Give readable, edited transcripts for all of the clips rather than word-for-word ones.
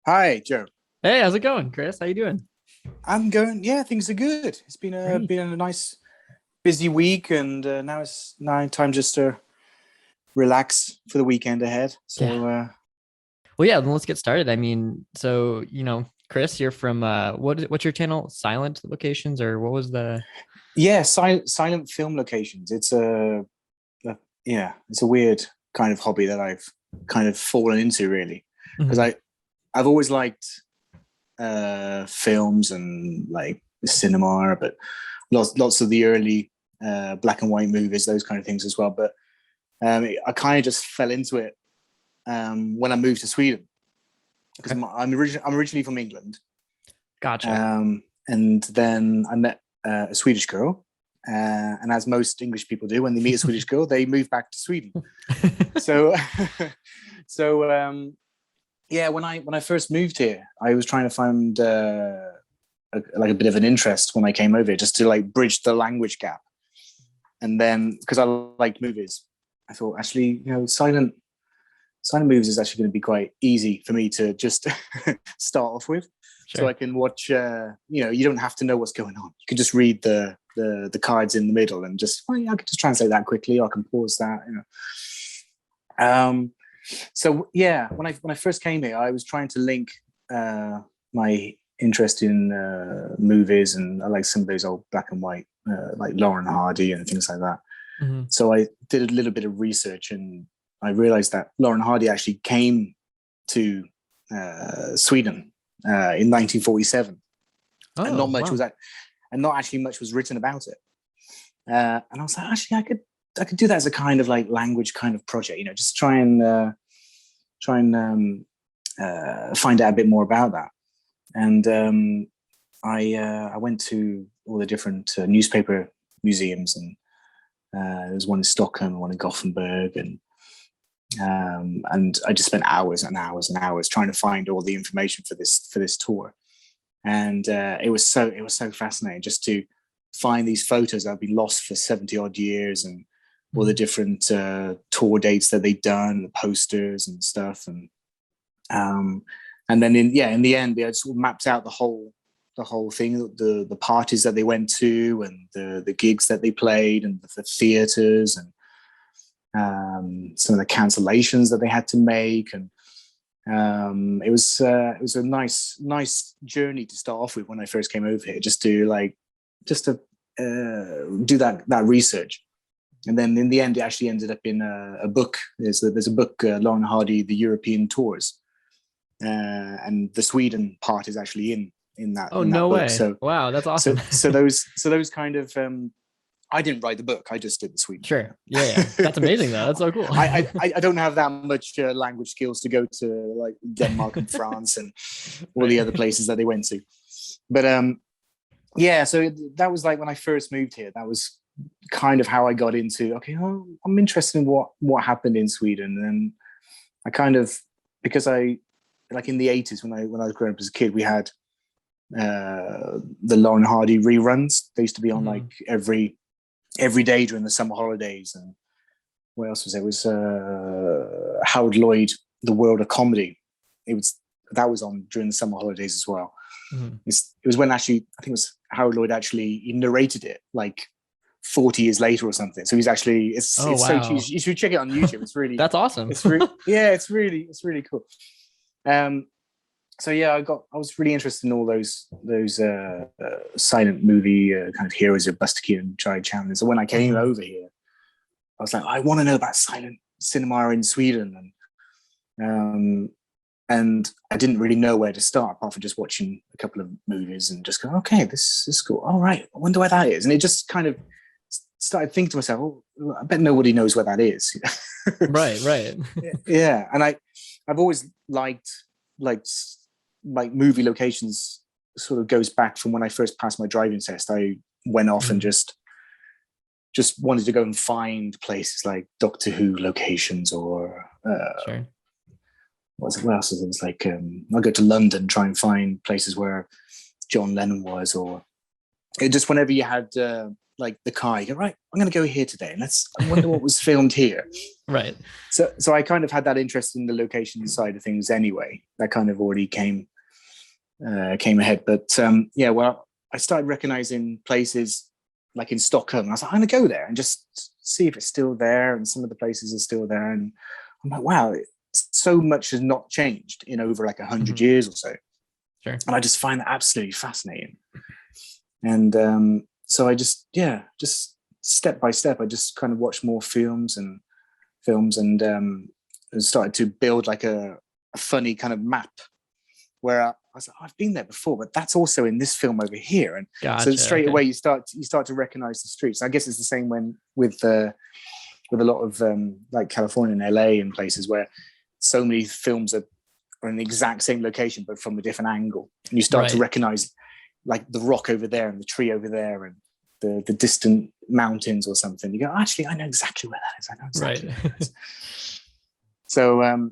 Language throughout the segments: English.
Hi, Joe. Hey, how's it going, Chris? How you doing? I'm going. Yeah, things are good. It's been a Great. been a nice busy week, and now it's time just to relax for the weekend ahead. Yeah. Well, yeah, then let's get started. Chris, you're from what's your channel? Silent Locations, or what was the Yeah, silent film locations. A yeah, it's a weird kind of hobby that I've kind of fallen into really, because Mhm. I've always liked films and like cinema, but lots of the early black and white movies, those kind of things as well. But I kind of just fell into it when I moved to Sweden because Okay. I'm originally from England, Gotcha. and then I met a Swedish girl, and as most English people do, when they meet a Swedish girl, they move back to Sweden. So, so yeah, when I first moved here, I was trying to find like a bit of an interest when I came over here, just to like bridge the language gap. And then because I like movies, I thought actually, silent movies is actually going to be quite easy for me to just start off with, so I Sure. can watch. You don't have to know what's going on. You can just read the cards in the middle and just, oh, yeah, I can just translate that quickly, or I can pause that. Um, so yeah, when I first came here, I was trying to link my interest in movies, and I like some of those old black and white, like Lauren Hardy and things like that. Mhm. So I did a little bit of research, and I realized that Lauren Hardy actually came to Sweden in 1947, and Oh, wow. not actually much was written about it. And I was like, actually, I could do that as a kind of like language kind of project, just try and find out a bit more about that. And I went to all the different newspaper museums, and there's one in Stockholm, one in Gothenburg, and I just spent hours and hours and hours trying to find all the information for this tour. And it was so fascinating just to find these photos that had been lost for 70 odd years, and all the Mhm. different tour dates that they'd done, the posters and stuff. Um, and then in the end, they had sort of mapped out the whole thing, the parties that they went to, and the gigs that they played, and the theaters, and some of the cancellations that they had to make. And it was a nice journey to start off with when I first came over here, just to do that research. And then in the end, it actually ended up in a book. There's a book, Lauren Hardy, The European Tours, and the Sweden part is actually in that Oh, in that no book. way. So Wow, that's so awesome. so those kind of I didn't write the book. I just did the Sweden Sure. Yeah, yeah. That's amazing though. That's so cool. I don't have that much language skills to go to like Denmark and France and all the other Right. places that they went to. But yeah, so that was like when I first moved here. That was kind of how I got into, okay, oh, I'm interested in what happened in Sweden. And I kind of, because I like in the 80s, when I was growing up as a kid, we had the Lauren Hardy reruns. They used to be on like Mhm. every day during the summer holidays. And what else was there? It was Howard Lloyd, The World of Comedy. It was That was on during the summer holidays as well. Mhm. It was when actually, I think it was Howard Lloyd actually, he narrated it like 40 years later or something. So he's actually, Oh, it's so, wow. you should check it on YouTube. It's really, That's awesome. yeah, it's really cool. Um, so yeah, I was really interested in all those silent movie kind of heroes of Buster Keaton and Charlie Chaplin. So when I came Mhm. over here, I was like, I want to know about silent cinema in Sweden. And I didn't really know where to start apart from just watching a couple of movies and just go, okay, this is cool. All right, I wonder where that is. And it just kind of started thinking to myself, oh, I bet nobody knows where that is. Right, right. Yeah, and I've always liked like movie locations. Sort of goes back from when I first passed my driving test. I went off and Mhm. just wanted to go and find places like Doctor Who locations, or Sure. what else is it? Like I'll go to London, try and find places where John Lennon was, or it just whenever you had like the car, you go, right, I'm going to go here today, and I wonder what was filmed here. Right. So I kind of had that interest in the location side of things anyway. That kind of already came ahead. But yeah, well, I started recognizing places like in Stockholm. And I was like, I'm going to go there and just see if it's still there. And some of the places are still there. And I'm like, wow, so much has not changed in over like 100 years or so. Sure. And I just find that absolutely fascinating. And so I just step by step, I just kind of watched more films and started to build like a funny kind of map where I was like, I've been there before, but that's also in this film over here. And Gotcha, so straight away you start to recognize the streets. I guess it's the same with a lot of like California and LA and places where so many films are in the exact same location, but from a different angle. And you start to recognize like the rock over there and the tree over there and the distant mountains or something. You go, actually, I know exactly where that is. I know exactly where that is. So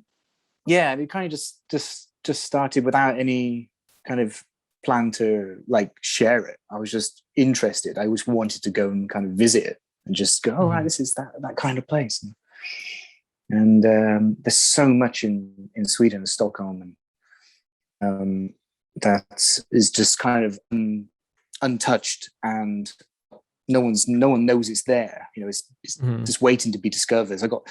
yeah, it kind of just started without any kind of plan to like share it. I was just interested. I always wanted to go and kind of visit it and just go, right, this is that kind of place. And there's so much in Sweden and Stockholm, and that is just kind of untouched, and no one knows it's there. You know, it's just waiting to be discovered. I've got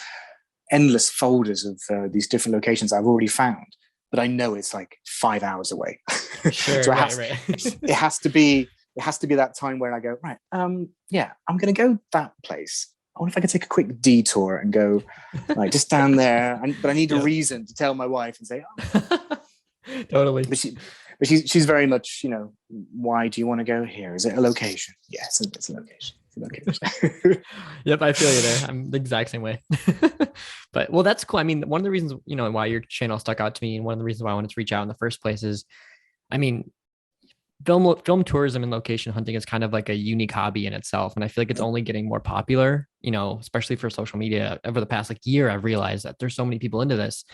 endless folders of these different locations I've already found, but I know it's like 5 hours away. Sure, so it has to be that time where I go, right, yeah, I'm going to go that place. I wonder if I could take a quick detour and go like just down there. But I need a reason to tell my wife and say, oh. Totally. But she's very much, you know, why do you want to go here? Is it a location? Yes, it's a location. It's a location. Yep, I feel you there. I'm the exact same way. But well, that's cool. I mean, one of the reasons, you know, why your channel stuck out to me, and one of the reasons why I wanted to reach out in the first place is, I mean, film tourism and location hunting is kind of like a unique hobby in itself, and I feel like it's only getting more popular, you know, especially for social media. Over the past like year, I've realized that there's so many people into this.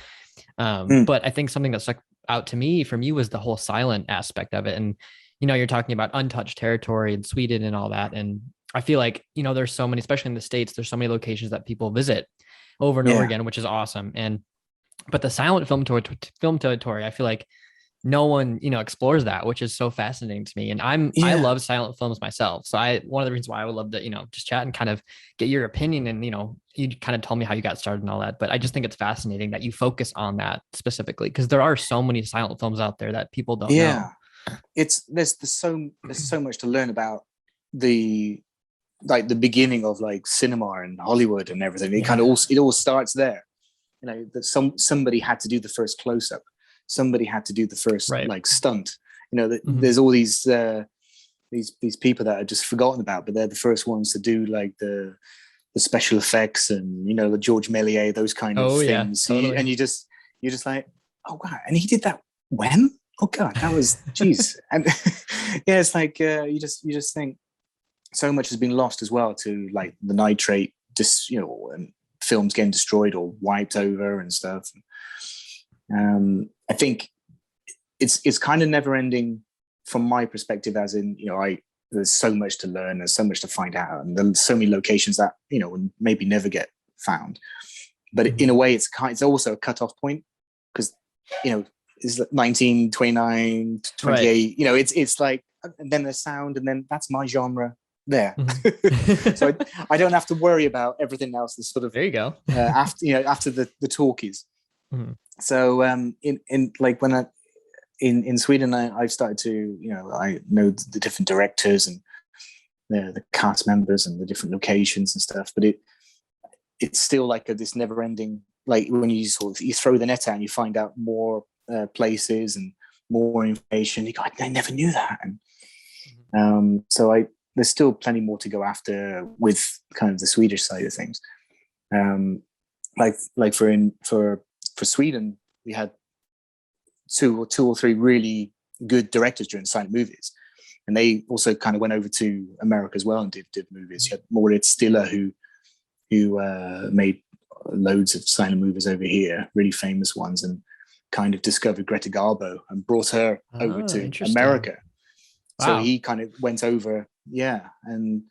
But I think something that stuck out to me from you was the whole silent aspect of it. And you know, you're talking about untouched territory in Sweden and all that, and I feel like, you know, there's so many, especially in the States, there's so many locations that people visit over and over again, which is awesome. But the silent film territory, I feel like no one, you know, explores that, which is so fascinating to me. And I love silent films myself. So one of the reasons why I would love to, you know, just chat and kind of get your opinion. And, you know, you kind of told me how you got started and all that, but I just think it's fascinating that you focus on that specifically, because there are so many silent films out there that people don't know. There's so much to learn about the beginning of like cinema and Hollywood and everything. It all starts there. You know, that somebody had to do the first close-up. Somebody had to do the first like stunt. You know, there's all these people that are just forgotten about, but they're the first ones to do like the special effects and, you know, the George Méliès, those kind of things. Yeah, totally. And you're just like, oh wow, and he did that when? Oh god, that was geez. And yeah, it's like you just think so much has been lost as well to like the nitrate, just, you know, and films getting destroyed or wiped over and stuff. I think it's kind of never ending from my perspective, as in, you know, there's so much to learn, there's so much to find out, and there's so many locations that, you know, would maybe never get found. But in a way, it's also a cutoff point, because, you know, it's 1929 to 28. You know, it's like, and then there's sound, and then that's my genre there. So I don't have to worry about everything else. That's sort of, there you go. after the talkies. So in like when in Sweden, I've started to, you know, I know the different directors and the cast members and the different locations and stuff, but it's still like this never ending, like when you throw the net out and you find out more places and more information, you go, I never knew that. And so there's still plenty more to go after with kind of the Swedish side of things. Like for Sweden, we had two or three really good directors doing silent movies, and they also kind of went over to America as well and did movies. You had Moritz Stiller, who made loads of silent movies over here, really famous ones, and kind of discovered Greta Garbo and brought her over to America. So Wow. he kind of went over, yeah, and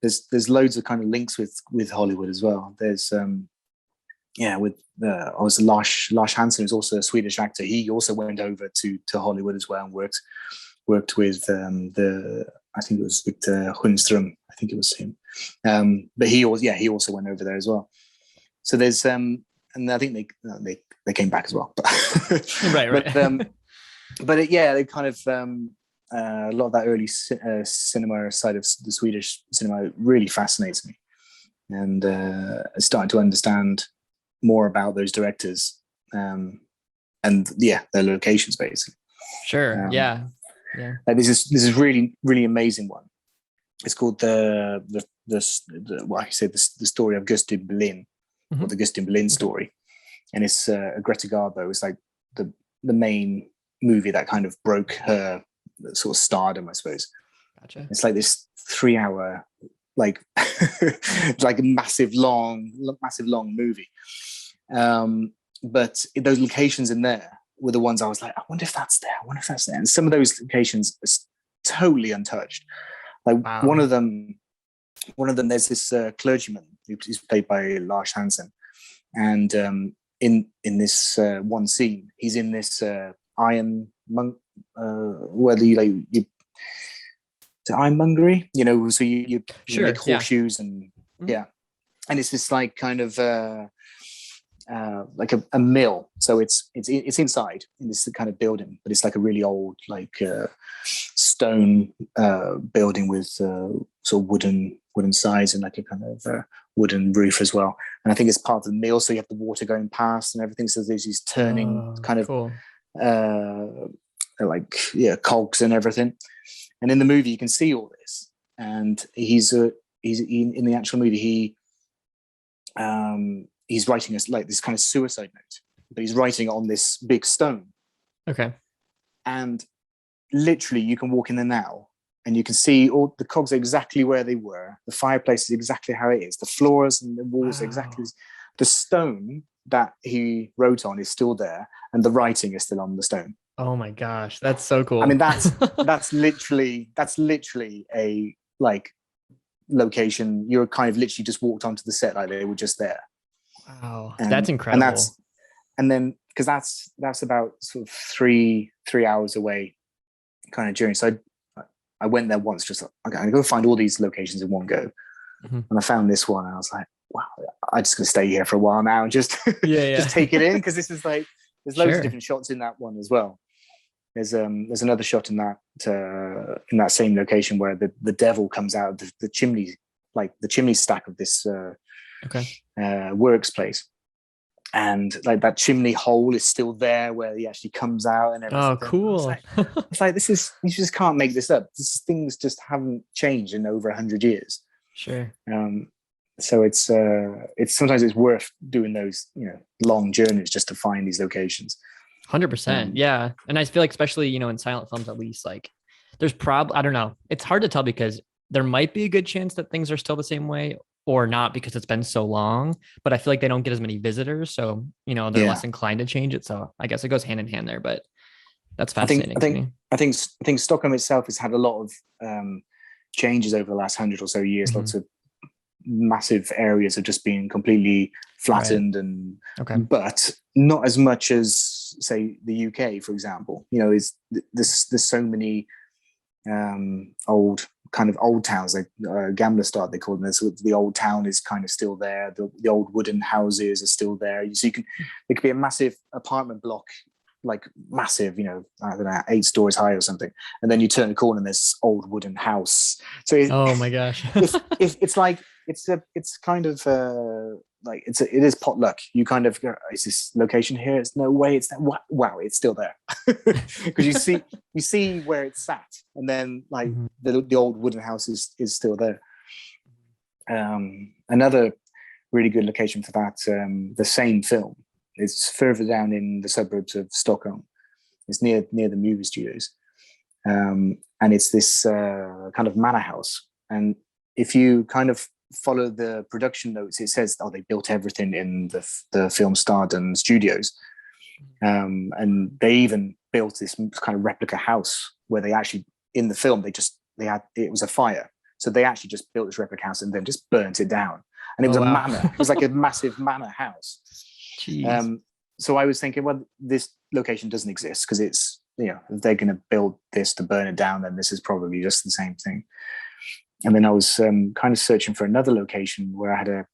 there's loads of kind of links with Hollywood as well. There's with obviously Lars Hansen is also a Swedish actor. He also went over to Hollywood as well and worked with I think it was Victor Hundström. I think it was him. But he also went over there as well. So there's and I think they came back as well. But Right. they kind of a lot of that early cinema side of the Swedish cinema really fascinates me, and starting to understand more about those directors, and their locations basically. Sure. Yeah. This is really really amazing one. It's called the story of Gustin Berlin, or the Gustin Berlin story, and it's Greta Garbo. It's like the main movie that kind of broke her sort of stardom, I suppose. Gotcha. It's like this 3-hour, like like a massive long movie. But those locations in there were the ones I was like, I wonder if that's there. And some of those locations are totally untouched. Like Wow. one of them, there's this clergyman who's played by Lars Hansen, and in this one scene, he's in this iron monk, whether you ironmongery, so you make horseshoes and and it's this like kind of like a mill. So it's inside in this kind of building, but it's like a really old like stone building with sort of wooden sides and like a kind of wooden roof as well. And I think it's part of the mill, so you have the water going past and everything. So there's these turning kind of cool. cogs and everything. And in the movie, you can see all this. And he's in the actual movie, he's writing us like this kind of suicide note, but he's writing it on this big stone. Okay. And literally, you can walk in there now, and you can see all the cogs are exactly where they were. The fireplace is exactly how it is. The floors and the walls are exactly. The stone that he wrote on is still there, and the writing is still on the stone. Oh my gosh, that's so cool. I mean, that's literally a like location. You're kind of literally just walked onto the set like they were just there. Wow, that's incredible. And then because that's about sort of three hours away, kind of journey. So I went there once, just like, okay, I'm gonna go find all these locations in one go, and I found this one, and I was like, wow, I'm just gonna stay here for a while now and just just take it in, because this is like there's loads of different shots in that one as well. There's another shot in that same location where the devil comes out of the chimney, like the chimney stack of this works place, and like that chimney hole is still there where he actually comes out and everything. Oh, cool! It's like you just can't make this up. Things just haven't changed in over 100 years. Sure. So it's sometimes it's worth doing those long journeys just to find these locations. 100%. Yeah. And I feel like, especially, in silent films, at least, like there's probably, I don't know, it's hard to tell because there might be a good chance that things are still the same way or not because it's been so long, but I feel like they don't get as many visitors. So, they're less inclined to change it. So I guess it goes hand in hand there, but that's fascinating. I think Stockholm itself has had a lot of changes over the last 100 or so years. Lots of massive areas have just been completely flattened but not as much as say the UK, for example. There's so many old towns, like Gamla they call them. So the old town is kind of still there. The old wooden houses are still there. So it could be a massive apartment block, like massive, I don't know, 8 stories high or something, and then you turn the corner and there's this old wooden house. So oh my gosh, it's like it's kind of like it is potluck. You kind of go, is this location here? It's no way. It's that. Wow, it's still there, because you see where it's sat, and then like the old wooden house is still there. Another really good location for that, the same film. It's further down in the suburbs of Stockholm. It's near the movie studios, and it's this kind of manor house. And if you kind of follow the production notes, it says, they built everything in the film Stardom Studios, and they even built this kind of replica house where they actually in the film, it was a fire. So they actually just built this replica house and then just burnt it down. And it was a manor. It was like a massive manor house. Jeez. So I was thinking, well, this location doesn't exist because it's, if they're going to build this to burn it down, then this is probably just the same thing. And then I was kind of searching for another location where I had a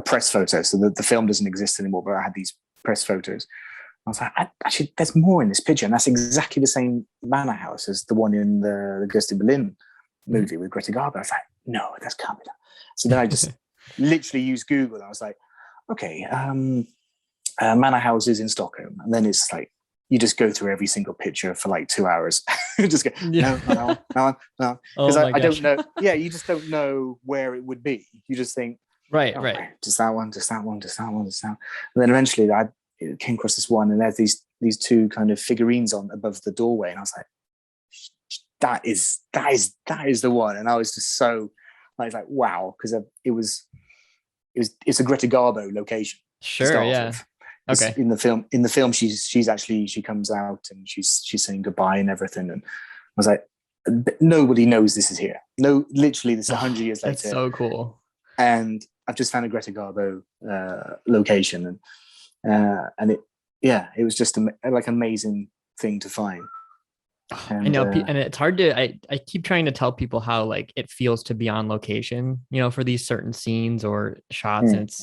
press photo. So the film doesn't exist anymore, but I had these press photos. I was like, actually, there's more in this picture. And that's exactly the same manor house as the one in the Ghost in Berlin movie with Greta Garbo. I was like, no, that's can't be that. So then I just literally used Google. And I was like, okay, manor houses in Stockholm. And then it's like, you just go through every single picture for like 2 hours. Just go, no. Because I don't know. Yeah, you just don't know where it would be. You just think, right. Just that one. And then eventually I came across this one, and there's these two kind of figurines on above the doorway, and I was like, that is the one. And I was just so, I was like, wow, because it's a Greta Garbo location. Sure, yeah. Okay. In the film, she comes out and she's saying goodbye and everything, and I was like, nobody knows this is here. No, literally, this is 100 years later. That's so cool. And I've just found a Greta Garbo location, and it was just like amazing thing to find. And, I know, and it's hard to. I keep trying to tell people how like it feels to be on location, for these certain scenes or shots, and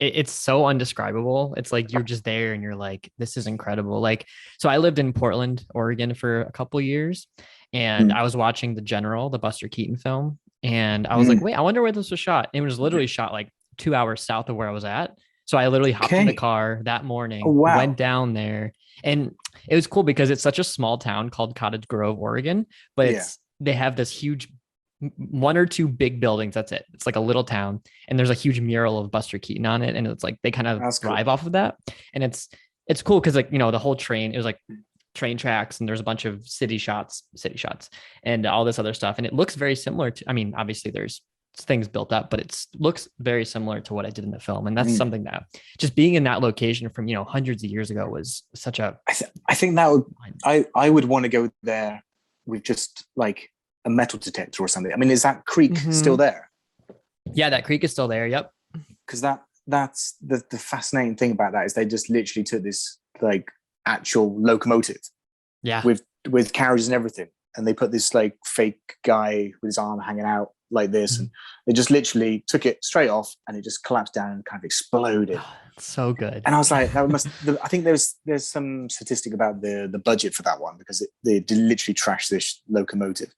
it's so undescribable. It's like you're just there and you're like, this is incredible. Like, so I lived in Portland, Oregon for a couple years, and I was watching The General, the Buster Keaton film, and I was like, wait, I wonder where this was shot. It was literally shot like 2 hours south of where I was at. So I literally hopped in the car that morning, went down there, and it was cool because it's such a small town called Cottage Grove, Oregon, but they have this huge 1 or 2 big buildings. That's it. It's like a little town, and there's a huge mural of Buster Keaton on it. And it's like, they kind of thrive off of that. And it's cool. Cause like, the whole train, it was like train tracks, and there's a bunch of city shots and all this other stuff. And it looks very similar to, obviously there's things built up, but it looks very similar to what I did in the film. And that's something that just being in that location from, hundreds of years ago was such a, I think that would, I would want to go there with just like a metal detector or something. Is that creek still there? Yeah, that creek is still there. Yep. Because that's the fascinating thing about that is they just literally took this like actual locomotive, with carriages and everything, and they put this like fake guy with his arm hanging out like this, and they just literally took it straight off, and it just collapsed down and kind of exploded. So good. And I was like, I think there's some statistic about the budget for that one, because they literally trashed this locomotive.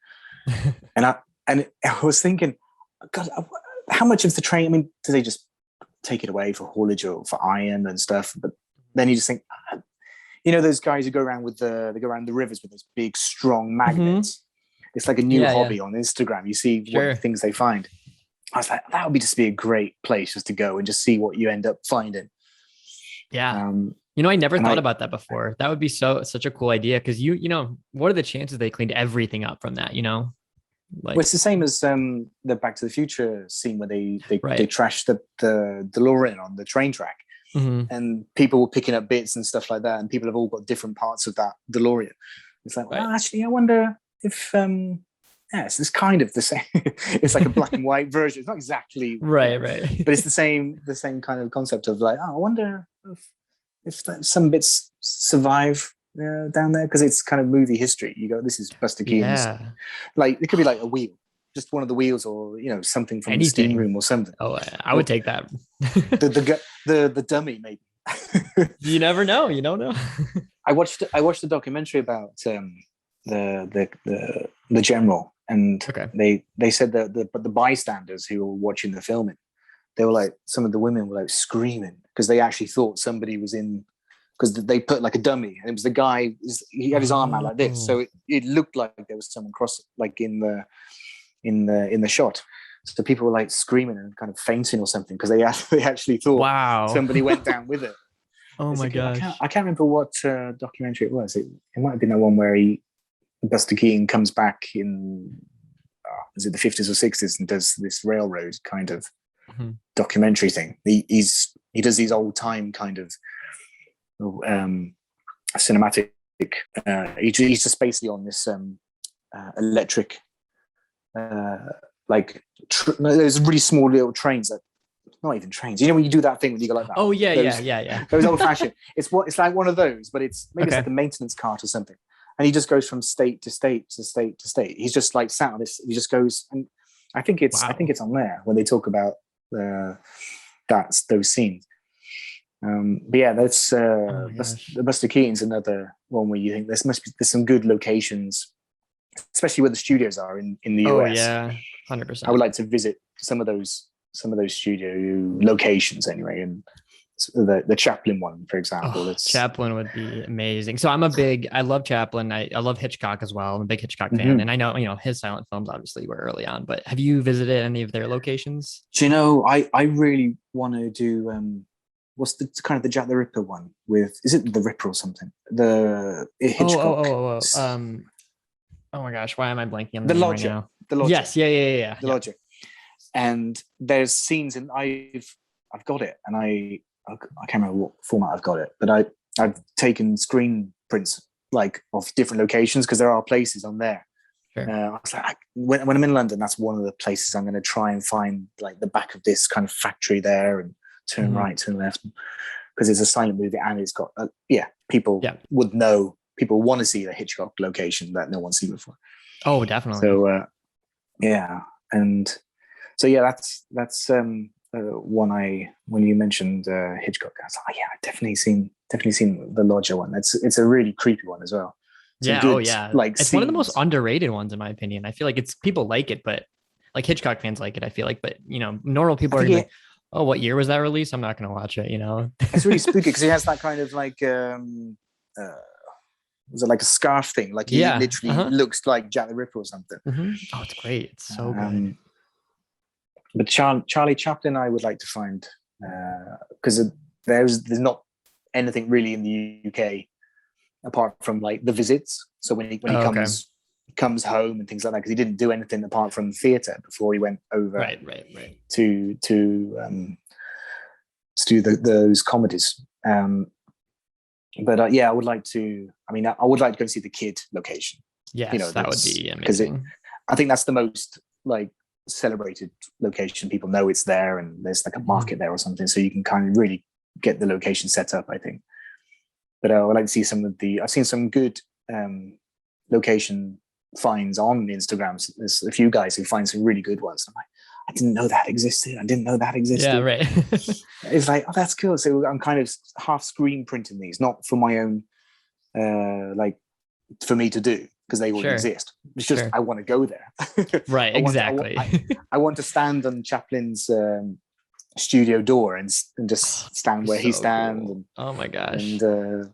and I was thinking, God, how much of the train? Do they just take it away for haulage or for iron and stuff? But then you just think, those guys who go around the rivers with those big strong magnets. It's like a new hobby on Instagram. You see what things they find. I was like, that would just be a great place just to go and just see what you end up finding. Yeah. I never thought about that before. That would be such a cool idea. Cause what are the chances they cleaned everything up from that, Like, it's the same as the Back to the Future scene where they trashed the DeLorean on the train track, and people were picking up bits and stuff like that, and people have all got different parts of that DeLorean. It's like, well, actually, I wonder if it's kind of the same. It's like a black and white version. It's not exactly right, but it's the same kind of concept of like, I wonder if some bits survive down there, because it's kind of movie history. You go, this is Buster Keaton's. Like it could be like a wheel, just one of the wheels, or something from the steam room or something. Oh, I would take that. the dummy, maybe. You never know. You don't know. I watched a documentary about the general, and they said that the bystanders who were watching the filming, they were like, some of the women were like screaming because they actually thought somebody was in, because they put like a dummy, and it was the guy. He had his arm out like this, so it looked like there was someone cross, like in the shot. So people were like screaming and kind of fainting or something because they actually thought somebody went down with it. Oh my gosh! I can't remember what documentary it was. It might have been the one where Buster Keaton comes back in, is it the 50s or 60s, and does this railroad kind of documentary thing. He does these old time kind of cinematic he's just basically on this electric, like no, there's really small little trains that, not even trains. You know when you do that thing when you go like that. Oh yeah, those, yeah. Those old fashioned. It's like one of those, but it's maybe it's like a maintenance cart or something. And he just goes from state to state to state to state. He's just like sat on this. He just goes, and I think it's on there when they talk about those scenes. But yeah, that's Buster Keaton's another one where you think there's some good locations, especially where the studios are in the US. Oh yeah, 100%. I would like to visit some of those studio locations anyway, and the Chaplin one, for example. Chaplin would be amazing. So I love Chaplin. I love Hitchcock as well. I'm a big Hitchcock fan, and I know his silent films obviously were early on. But have you visited any of their locations? Do you know? I really want to do. What's the kind of the Jack the Ripper one with? Is it the Ripper or something? The Hitchcock. Oh my gosh, why am I blanking on the name Lodger? Right now? The Lodger. Yes, yeah. The Lodger. And there's scenes, and I've got it, and I can't remember what format I've got it, but I've taken screen prints like of different locations because there are places on there. Sure. I was like, when I'm in London, that's one of the places I'm going to try and find, like the back of this kind of factory there, and turn right, turn left, because it's a silent movie and it's got people would know. People want to see the Hitchcock location that no one's seen before. Oh, definitely. So and so that's one when you mentioned Hitchcock, I was like, I've definitely seen the Lodger one. It's a really creepy one as well. Good, like it's scenes. One of the most underrated ones in my opinion. I feel like people like it, but like Hitchcock fans like it. I feel like, but normal people are like, oh, what year was that released? I'm not going to watch it. It's really spooky because he has that kind of like was it like a scarf thing? Like he literally looks like Jack the Ripper or something. Oh, it's great. It's so good. But Charlie Chaplin, I would like to find because there's not anything really in the UK apart from like the visits. So when he comes home and things like that, because he didn't do anything apart from theatre before he went over to do those comedies. But I would like to. I mean, I would like to go see the Kid location. Yes, that would be amazing. I think that's the most like celebrated location. People know it's there, and there's like a market there or something, so you can kind of really get the location set up, I think. But I would like to see I've seen some good location finds on Instagram. There's a few guys who find some really good ones. I'm like, I didn't know that existed. Yeah, right. It's like, oh, that's cool. So I'm kind of half screen printing these, not for my own, like for me to do, because they already exist. It's just I want to go there. Right, exactly. I want to stand on Chaplin's studio door and just stand where he stands. Cool. Oh my gosh! And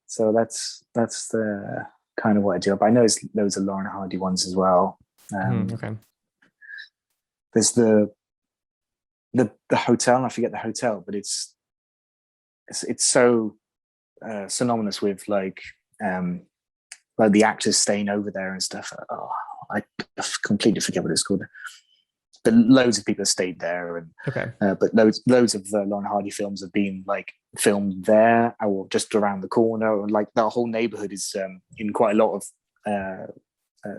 so that's the kind of what I do. But I know there's loads of Lauren Hardy ones as well. Okay. There's the hotel. I forget the hotel, but it's so synonymous with like the actors staying over there and stuff. Oh, I completely forget what it's called. But loads of people have stayed there, and but loads of Lauren Hardy films have been like filmed there or just around the corner, and like the whole neighborhood is in quite a lot of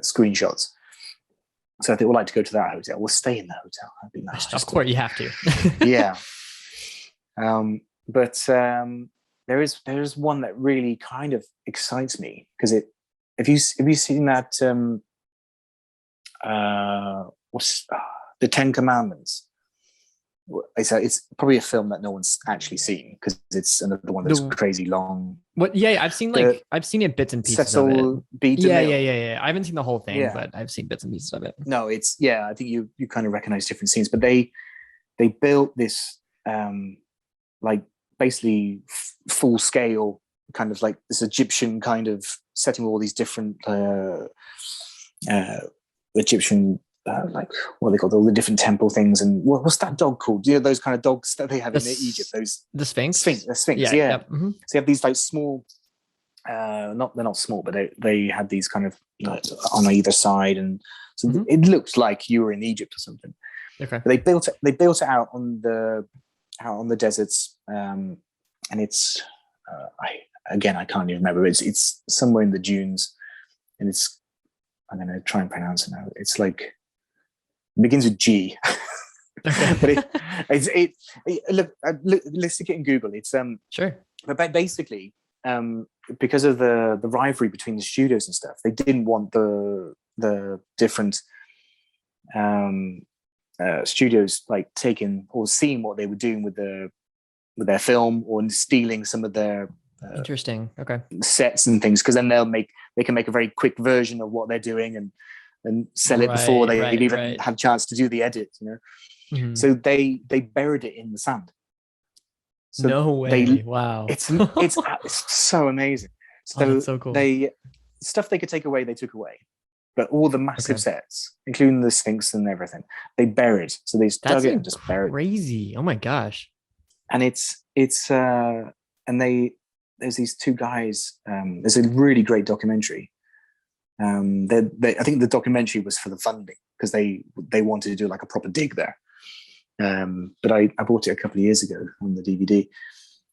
screenshots. So I think we'd like to go to that hotel. We'll stay in the hotel. That'd be nice. Of course, you have to. Yeah. But there is one that really kind of excites me because have you seen that what's the Ten Commandments? It's probably a film that no one's actually seen because it's another one that's crazy long. What? Yeah, I've seen it bits and pieces of it. Yeah. I haven't seen the whole thing, but I've seen bits and pieces of it. No, it's I think you kind of recognize different scenes, but they built this like basically full scale kind of like this Egyptian kind of setting with all these different Egyptian. Like what they call all the different temple things, and what's that dog called? Those kind of dogs that they have in Egypt. The Sphinx. The Sphinx. Yeah. Yep. Mm-hmm. So you have these like small, they're not small, but they had these kind of on either side, and so it looked like you were in Egypt or something. Okay. But they built it out on the deserts, and it's again, I can't even remember. It's somewhere in the dunes, and I'm going to try and pronounce it now. It's like, it begins with G. Okay. But look, let's stick it in Google. It's Sure. But basically, because of the rivalry between the studios and stuff, they didn't want the different studios like taking or seeing what they were doing with their film, or stealing some of their Interesting. Okay. sets and things, because then they can make a very quick version of what they're doing and sell it before they even have a chance to do the edit, you know. Mhm. So they buried it in the sand. So no way. Wow. It's so amazing. So, that's so cool. Stuff they could take away, they took away. But all the massive sets, including the Sphinx and everything, they buried. So they dug it and just buried. Crazy. Oh my gosh. And there's these two guys. There's a really great documentary. I think the documentary was for the funding, because they wanted to do like a proper dig there. But I bought it a couple of years ago on the DVD,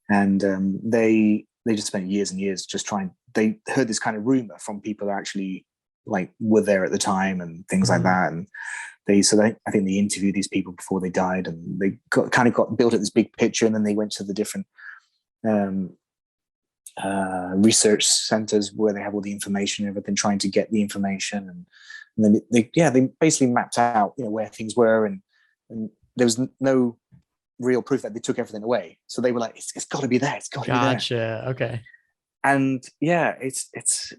and they just spent years and years just trying. They heard this kind of rumor from people who actually like were there at the time and things like that, and I think they interviewed these people before they died, and they got built at this big picture, and then they went to the different research centers where they have all the information and everything, trying to get the information, and then they basically mapped out, you know, where things were, and there was no real proof that they took everything away. So they were like, it's got to be there. It's got to be there. Gotcha. Okay. And yeah, it's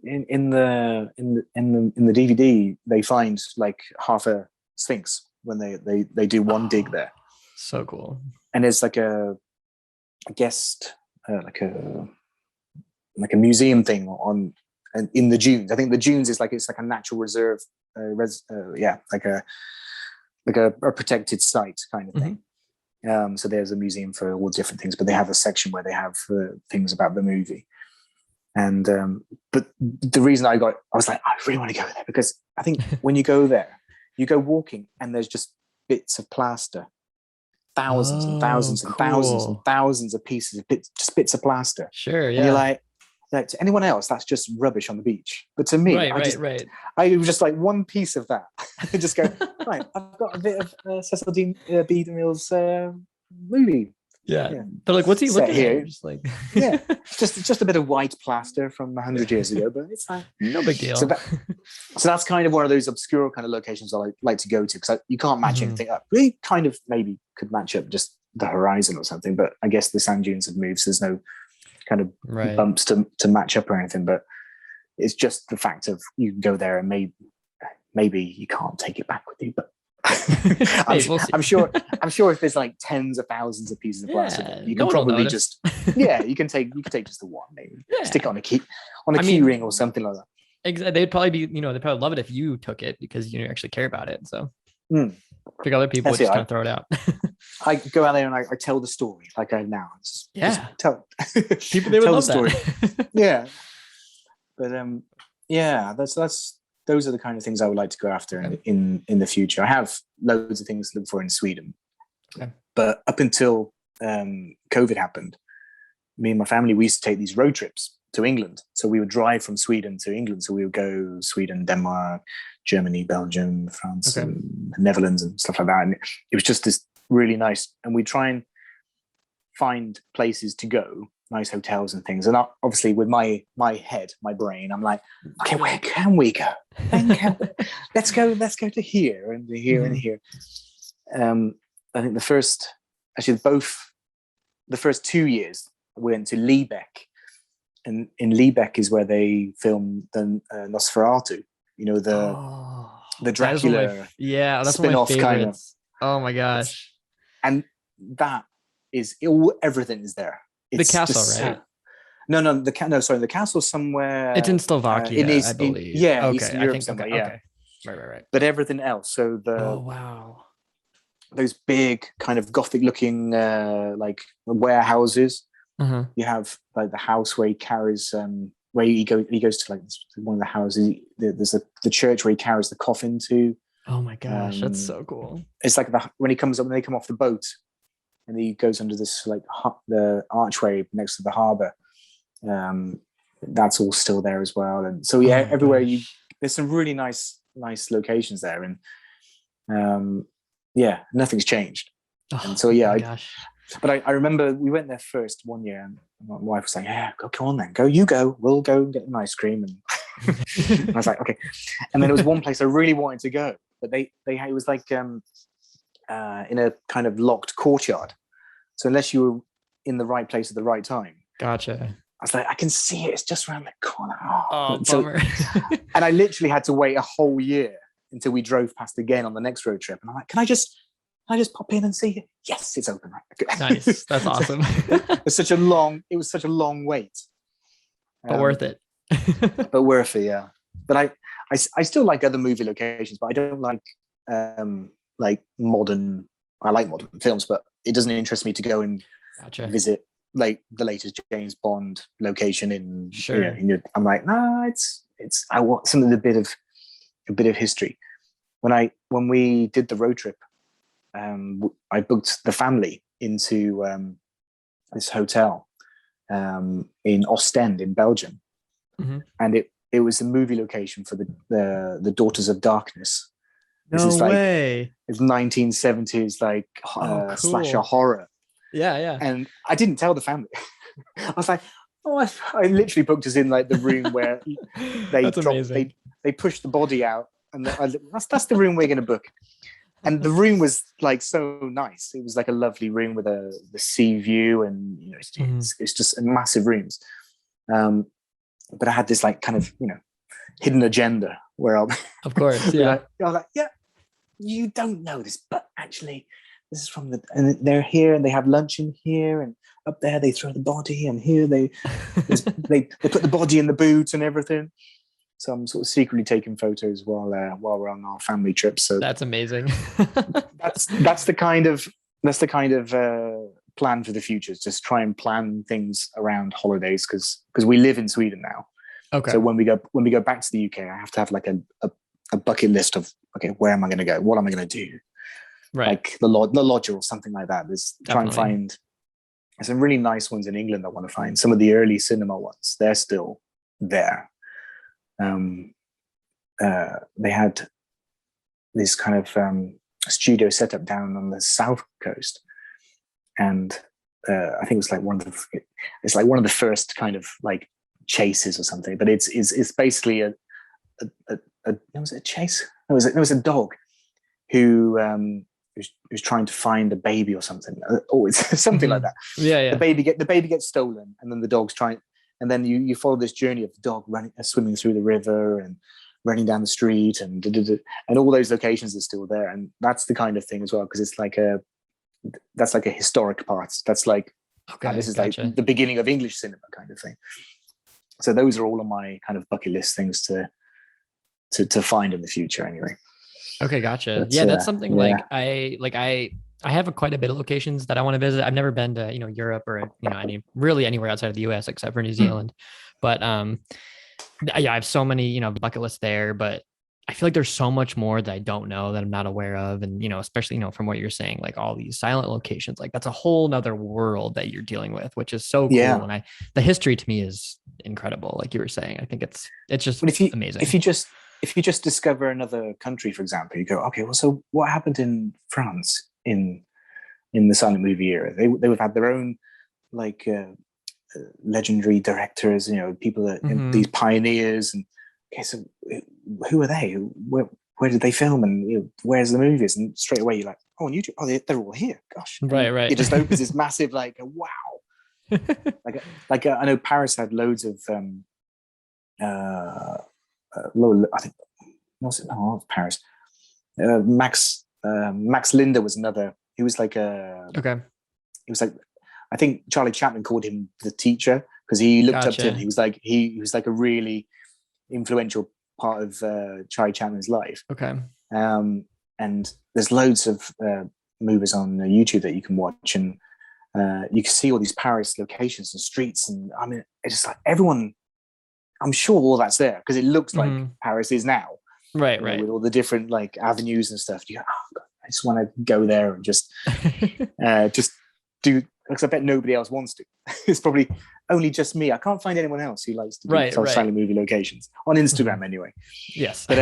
in the DVD, they find like half a Sphinx when they do one dig there. So cool. And there's like a guest, like a museum thing in the dunes. I think the dunes is it's like a natural reserve, like a protected site kind of thing. So there's a museum for all different things, but they have a section where they have things about the movie. And but the reason I was like, I really want to go there, because I think when you go there, you go walking and there's just bits of plaster, thousands and thousands and thousands and thousands of pieces of bits of plaster. Sure, yeah. And you're like to anyone else, that's just rubbish on the beach. But to me, I was just like one piece of that. I just go, right, I've got a bit of Cecil B. DeMille's movie. Yeah. They're like, what's he looking here? Just like yeah, just a bit of white plaster from 100 years ago, but it's like no big deal. So that's kind of one of those obscure kind of locations I like to go to, because you can't match anything up. We kind of maybe could match up just the horizon or something, but I guess the sand dunes have moved, so there's no kind of bumps to match up or anything. But it's just the fact of you can go there and maybe you can't take it back with you, but I'm sure if there's like tens of thousands of pieces of plastic, you can probably just you can take just the one, maybe stick it on a key ring or something like that. Exactly. They'd probably be, they'd probably love it if you took it, because you actually care about it. So I think other people would just kind of throw it out. I go out there and I tell the story like I have now. Just tell people, they would love the story. That. Yeah. But those are the kind of things I would like to go after in the future. I have loads of things to look for in Sweden. Okay. But up until COVID happened, me and my family, we used to take these road trips to England. So we would drive from Sweden to England. So we would go Sweden, Denmark, Germany, Belgium, France, and Netherlands and stuff like that. And it was just this really nice. And we'd try and find places to go, nice hotels and things. And obviously with my head, my brain, I'm like, okay, where can we go? Let's go to here and here and here. I think the first 2 years we went to Liebeck, and in Liebeck is where they filmed the Nosferatu, the Dracula that's spin-off kind of. Oh my gosh. And that is everything is there. It's the castle, right? No, the castle's somewhere. It's in Slovakia, I believe. Eastern Europe somewhere. Okay. Right. But everything else. So those big kind of Gothic-looking like warehouses. You have like the house where he carries, where he goes to like one of the houses. There's the church where he carries the coffin to. Oh my gosh, that's so cool! It's like when they come off the boat, and he goes under this like the archway next to the harbour. That's all still there as well. And so Oh yeah, my everywhere gosh. there's some really nice locations there, and yeah, nothing's changed. And Oh so yeah, my gosh. but I remember we went there first one year, and my wife was like, "Yeah, go on then, you go. We'll go and get an ice cream." And, and I was like, "Okay." And then there was one place I really wanted to go, but it was like in a kind of locked courtyard. So unless you were in the right place at the right time, Gotcha. I was like, I can see it. It's just around the corner. Oh, So, bummer. and I literally had to wait a whole year until we drove past again on the next road trip. And I'm like, can I just pop in and see it? Yes, it's open. Right. Nice. That's awesome. It was such a long wait. But worth it. But worth it, yeah. But I still like other movie locations, but I don't like modern. I like modern films, but it doesn't interest me to go and visit like the latest James Bond location in. Sure. I'm like, nah, it's. I want something a bit of history. When we did the road trip, I booked the family into this hotel in Ostend in Belgium, and it was a movie location for the Daughters of Darkness. This is like, way. It's 1970s like cool. slasher horror. Yeah. And I didn't tell the family. I was like, I literally booked us in like the room where they pushed the body out, and that's the room we're going to book. And the room was like so nice. It was like a lovely room with the sea view, and it's just massive rooms. But I had this like kind of hidden agenda where I'll of course, yeah. I was like, yeah, you don't know this, but actually this is from and they're here and they have lunch in here, and up there they throw the body, and here they put the body in the boot and everything. So I'm sort of secretly taking photos while we're on our family trip. So that's amazing. that's the kind of plan for the future. Is just try and plan things around holidays because we live in Sweden now. Okay. So when we go back to the UK, I have to have like a bucket list of, okay, where am I going to go? What am I going to do? Right. Like the lodge or something like that. Try and find some really nice ones in England. I want to find some of the early cinema ones. They're still there. They had this kind of studio set up down on the south coast, and I think it's like one of the first kind of like chases or something. But it's basically was it a chase? No, it was a dog who who's trying to find a baby or something. Or it's something like that. Yeah. The baby gets stolen, and then the dog's trying. And then you follow this journey of the dog swimming through the river and running down the street, and all those locations are still there. And that's the kind of thing as well, because it's like that's like a historic part. That's like, this is like the beginning of English cinema kind of thing. So those are all on my kind of bucket list things to find in the future anyway. Okay, gotcha. But, that's something I have quite a bit of locations that I want to visit. I've never been to, Europe or, anywhere outside of the US except for New Zealand. But I have so many, bucket lists there, but I feel like there's so much more that I don't know, that I'm not aware of. And, especially, from what you're saying, like all these silent locations, like that's a whole nother world that you're dealing with, which is so cool. And the history to me is incredible. Like you were saying, I think it's just amazing. If you just discover another country, for example, you go, okay, well, so what happened in France in the silent movie era? They would have had their own like legendary directors, people that these pioneers. And okay, so who are they? Where did they film? And where's the movies? And straight away you're like, oh, on YouTube, they're all here. Gosh, right. It just opens this massive like wow. like I know Paris had loads of I think Paris. Max Linder was another. He was like okay. He was like, I think Charlie Chaplin called him the teacher because he looked up to him. He was like a really influential part of Charlie Chaplin's life. Okay. And there's loads of movies on YouTube that you can watch, and you can see all these Paris locations and streets, and I mean, it's just like everyone. I'm sure all that's there because it looks like Paris is now, right, with all the different like avenues and stuff. You go, oh God, I just want to go there and just do because I bet nobody else wants to. It's probably only just me. I can't find anyone else who likes to do silent movie locations on Instagram anyway. Yes. But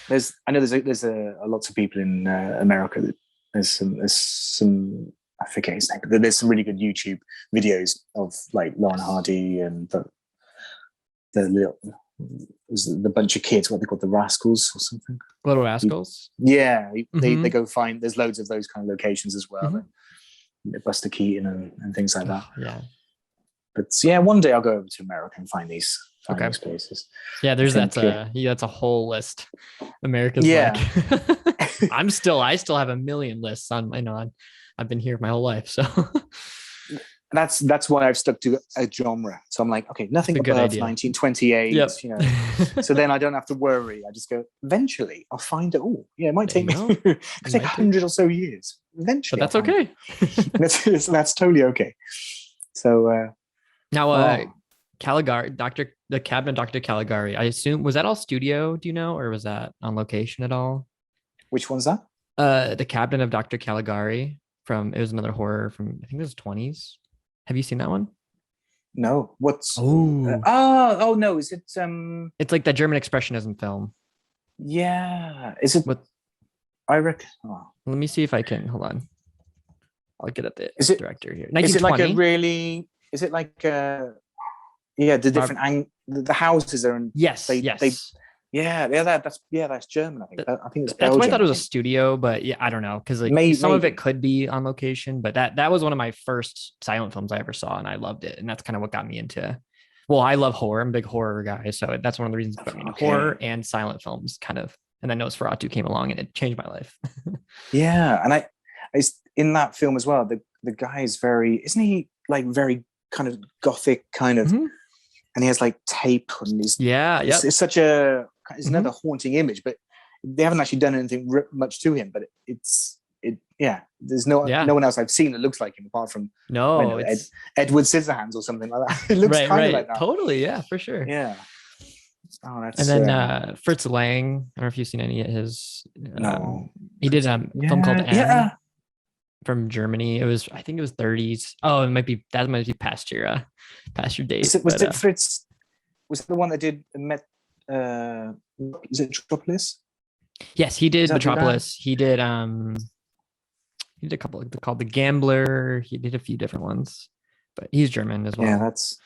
there's lots of people in America that there's some I forget his name, but there's some really good YouTube videos of like Lauren Hardy and the bunch of kids, what they call the Rascals or something. Little Rascals. Yeah, they go find. There's loads of those kind of locations as well. Buster Keaton and things like that. Yeah. But yeah, one day I'll go over to America and find these places. Yeah, that's a whole list. America's I still have a million lists on. I've been here my whole life, so that's why I've stuck to a genre. So I'm like, okay, nothing above 1928. Yep. So then I don't have to worry. I just go. Eventually, I'll find it all. Yeah, it might take me. It could take 100 or so years. Eventually, but that's okay. That's totally okay. So now, Caligari, the Captain of Dr. Caligari. I assume, was that all studio? Do you know, or was that on location at all? Which one's that? The Captain of Dr. Caligari. It was another horror from, I think it was 20s. Have you seen that one? No. What's no, is it it's like the German expressionism film. Yeah. Is it what I reckon? Let me see if I can hold on. I'll get at the director here. 1920? Is it like the different the houses are in yes. That's German. I think it's that's why I thought it was a studio, but yeah, I don't know, because like some of it could be on location, but that was one of my first silent films I ever saw, and I loved it, and that's kind of what got me into. Well, I love horror. I'm a big horror guy, so that's one of the reasons that got me into horror and silent films, kind of. And then Nosferatu came along, and it changed my life. Yeah, and I in that film as well. The guy is isn't he like very kind of gothic kind of. And he has like tape on his. Yeah. It's such it's another haunting image, but they haven't actually done anything much to him. But there's no one else I've seen that looks like him apart from Edward Scissorhands or something like that. It looks kind of like that. Totally, yeah, for sure. Yeah. Oh, that's. And then Fritz Lang. I don't know if you've seen any of his. No. He did a film called M. From Germany. I think it was 30s. Oh, that might be past your days. Was it Fritz? Was it the one that did is it Metropolis? Yes, he did Metropolis. He did a couple called The Gambler. He did a few different ones, but he's German as well. Yeah, that's.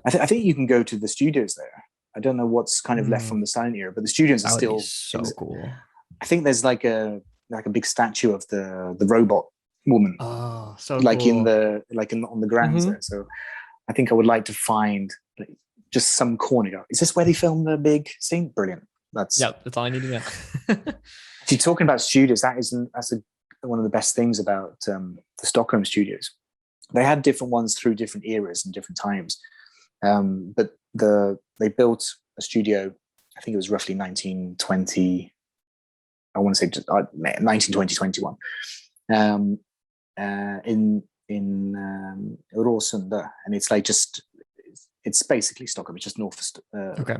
I think you can go to the studios there. I don't know what's kind of left from the silent era, but the studios are still so cool. I think there's like a big statue of the robot woman. Oh, so like cool. on the grounds there. So I think I would like to find just some corner. Is this where they filmed the big scene? Brilliant. That's all I need to know. Actually, talking about studios, that's one of the best things about the Stockholm Studios. They had different ones through different eras and different times, but they built a studio. I think it was roughly 1920. I want to say 1920, 21. In Råsunda, and it's like it's basically Stockholm. It's just north of okay.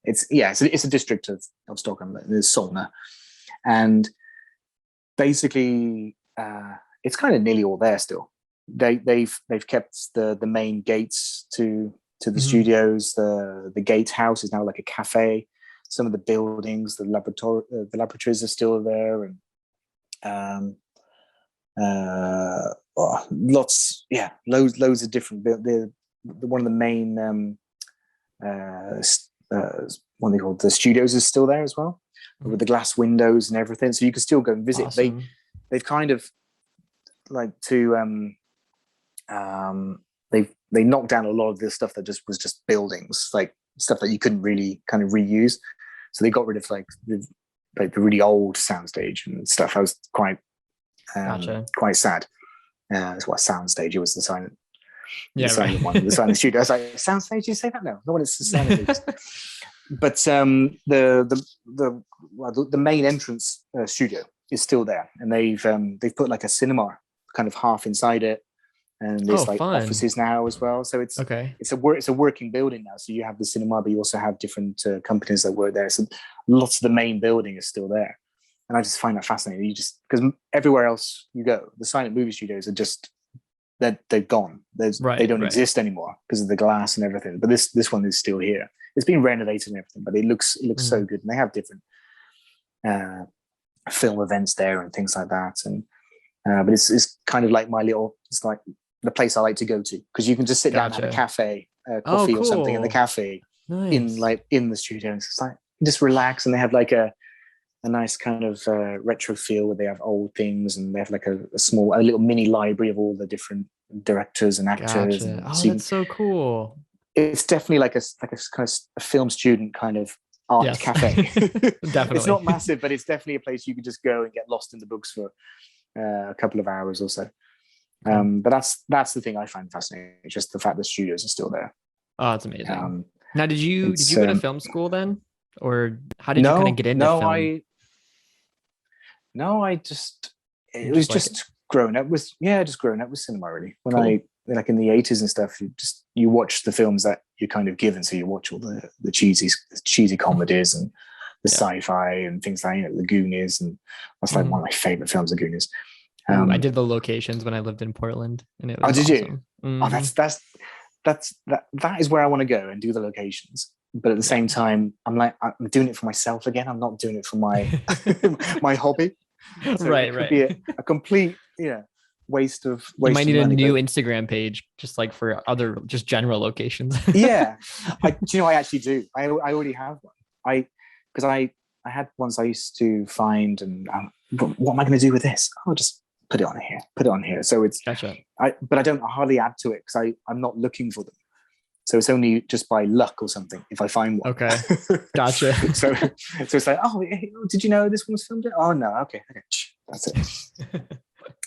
It's a district of Stockholm. There's Solna, and basically it's kind of nearly all there still. They've kept the main gates to the studios. The gatehouse is now like a cafe. Some of the buildings, the laboratories are still there, and loads of different. One of the main what they call the studios is still there as well, with the glass windows and everything. So you can still go and visit. Awesome. They've kind of like to they knocked down a lot of this stuff that was just buildings, like stuff that you couldn't really kind of reuse. So they got rid of like the really old soundstage and stuff. I was quite sad. That's what soundstage. It was the silent. Yeah, the silent one, the silent studio. I was like, soundstage? You say that? No, one is the silent. But the main entrance studio is still there, and they've put like a cinema kind of half inside it, and there's fun. Offices now as well. So it's a working building now. So you have the cinema, but you also have different companies that work there. So lots of the main building is still there. And I just find that fascinating. You just, because everywhere else you go, the silent movie studios are just, they're gone. They don't exist anymore because of the glass and everything. But this one is still here. It's been renovated and everything, but it looks so good. And they have different film events there and things like that. And but it's kind of like it's like the place I like to go to, because you can just sit down and have a cafe, coffee or something in the cafe, in the studio. And it's like just relax, and they have like a nice kind of retro feel where they have old things, and they have like a little mini library of all the different directors and actors. Gotcha. That's so cool. It's definitely like a kind of a film student kind of art cafe. Definitely. It's not massive, but it's definitely a place you can just go and get lost in the books for a couple of hours or so. But that's the thing I find fascinating, just the fact the studios are still there. Oh, it's amazing. Now, did you go to film school then, or how did you kind of get into film? It was just growing up with cinema, really. When I, like in the 80s and stuff, you watch the films that you're kind of given. So you watch all the cheesy comedies and the sci-fi and things like, the Goonies, and that's like one of my favorite films, the Goonies. I did the Locations when I lived in Portland, and it was awesome. You? That is where I want to go and do the Locations. But at the same time, I'm doing it for myself again. I'm not doing it for my my hobby. So it could be a complete waste of you might need money, a new Instagram page just like for other just general locations. I actually do. I already have one. Because I had ones I used to find, and what am I going to do with this? I'll just put it on here. So it's gotcha. But I don't hardly add to it because I'm not looking for them. So it's only just by luck or something if I find one. Okay, gotcha. so it's like, oh, did you know this one was filmed? Oh no, okay, that's it.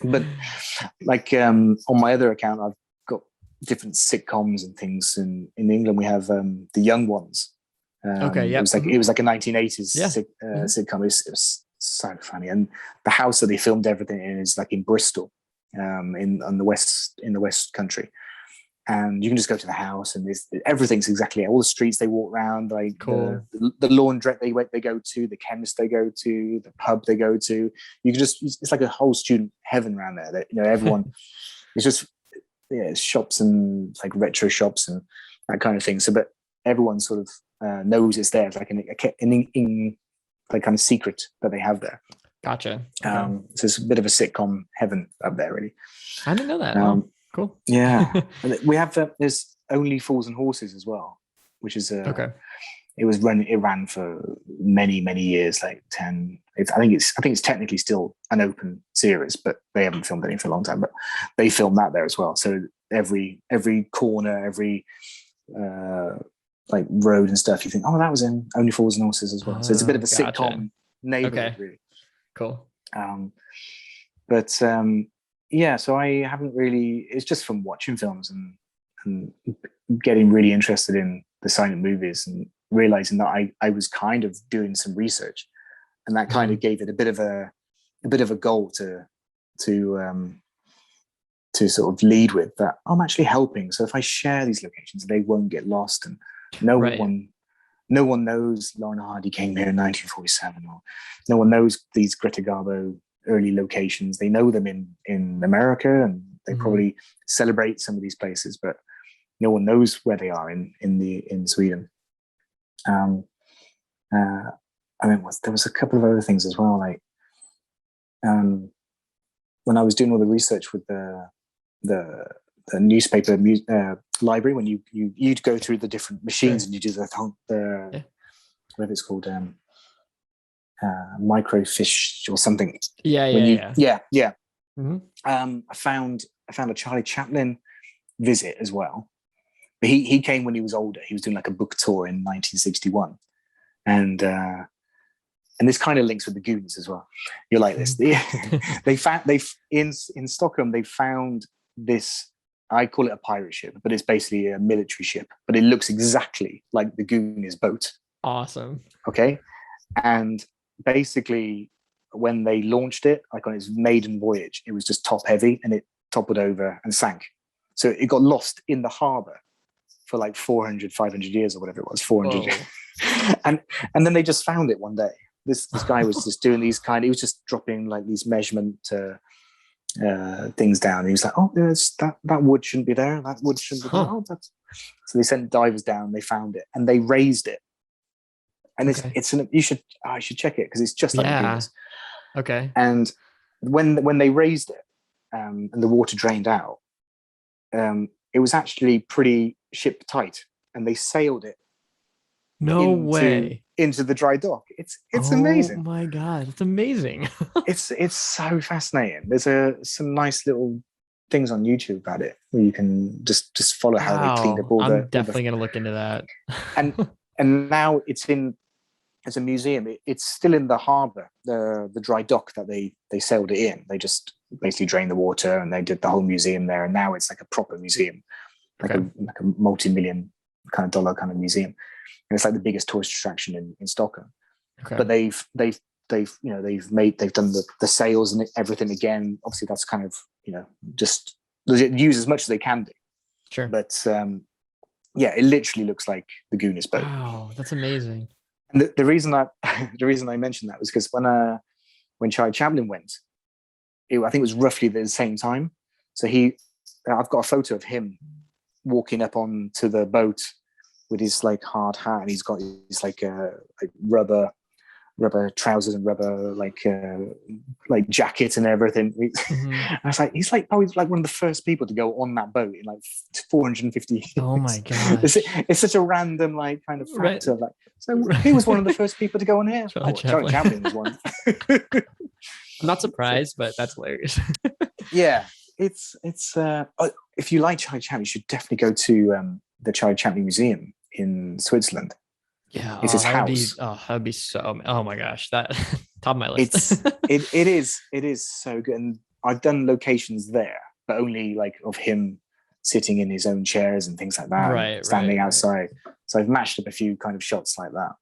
But like on my other account, I've got different sitcoms and things. In England, we have The Young Ones. It was like a 1980s sitcom. It was so funny, and the house that they filmed everything in is like in Bristol, in the West Country. And you can just go to the house, and everything's exactly all the streets they walk around, like the laundrette they go to, the chemist they go to, the pub they go to. You can it's like a whole student heaven around there. That everyone, it's just it's shops and like retro shops and that kind of thing. So, but everyone sort of knows it's there. It's like an like kind of secret that they have there. Gotcha. So it's a bit of a sitcom heaven up there, really. I didn't know that. Cool. Yeah. And we have there's Only Fools and Horses as well, which is it ran for many years, like 10. I think it's technically still an open series, but they haven't filmed any for a long time. But they filmed that there as well. So every corner, every like road and stuff, you think, oh, that was in Only Fools and Horses as well. So it's a bit of a sitcom neighborhood, really. Cool. So I haven't really, it's just from watching films and getting really interested in the silent movies and realizing that I was kind of doing some research, and that kind of gave it a bit of a goal to sort of lead with, that I'm actually helping. So if I share these locations, they won't get lost, and no one knows Lauren Hardy came here in 1947, or no one knows these Greta Garbo early locations. They know them in America, and they probably celebrate some of these places, but no one knows where they are in Sweden. There was a couple of other things as well, like when I was doing all the research with the newspaper library, when you'd go through the different machines and you do the whatever it's called, microfiche or something. Yeah. I found a Charlie Chaplin visit as well, but he came when he was older. He was doing like a book tour in 1961, and this kind of links with the Goonies as well. You're like this. In Stockholm they found this. I call it a pirate ship, but it's basically a military ship. But it looks exactly like the Goonies boat. Awesome. Okay, and basically when they launched it, like on its maiden voyage, it was just top heavy, and it toppled over and sank. So it got lost in the harbor for like 400, 500 years or whatever it was, 400 years. And then they just found it one day. this guy was just doing these he was just dropping like these measurement things down. And he was like, oh, that wood shouldn't be there. That wood shouldn't be there. Oh, so they sent divers down. They found it and they raised it. And I should check it because it's just like the Goonies. Okay. And when they raised it and the water drained out, it was actually pretty ship tight, and they sailed it. Into the dry dock. It's amazing. Oh my god, it's amazing. it's so fascinating. There's some nice little things on YouTube about it where you can just follow how they cleaned up all I'm definitely gonna look into that. and now it's a museum. It's still in the harbour, the dry dock that they sailed it in. They just basically drained the water and they did the whole museum there. And now it's like a proper museum, like a multi-million kind of dollar kind of museum. And it's like the biggest tourist attraction in Stockholm. Okay. But they've done the sales and everything again. Obviously, that's kind of just use as much as they can do. Sure. But it literally looks like the Goonies boat. Wow, that's amazing. And the reason I mentioned that was because when Charlie Chaplin went, I think it was roughly the same time. So I've got a photo of him walking up onto the boat with his like hard hat, and he's got his like rubber trousers and rubber like jacket and everything. Mm-hmm. And I was like, he's like probably like one of the first people to go on that boat in like 450 years. Oh my god! It's such a random like kind of factor. Right. Like, so he was one of the first people to go on here. Charlie Chaplin was one. I'm not surprised, but that's hilarious. Yeah, it's if you like Charlie Chaplin, you should definitely go to the Charlie Chaplin Museum in Switzerland. Yeah, it's his house. That'd be so. Oh my gosh, that top of my list. It is so good, and I've done locations there, but only like of him sitting in his own chairs and things like that, standing outside. Right. So I've matched up a few kind of shots like that,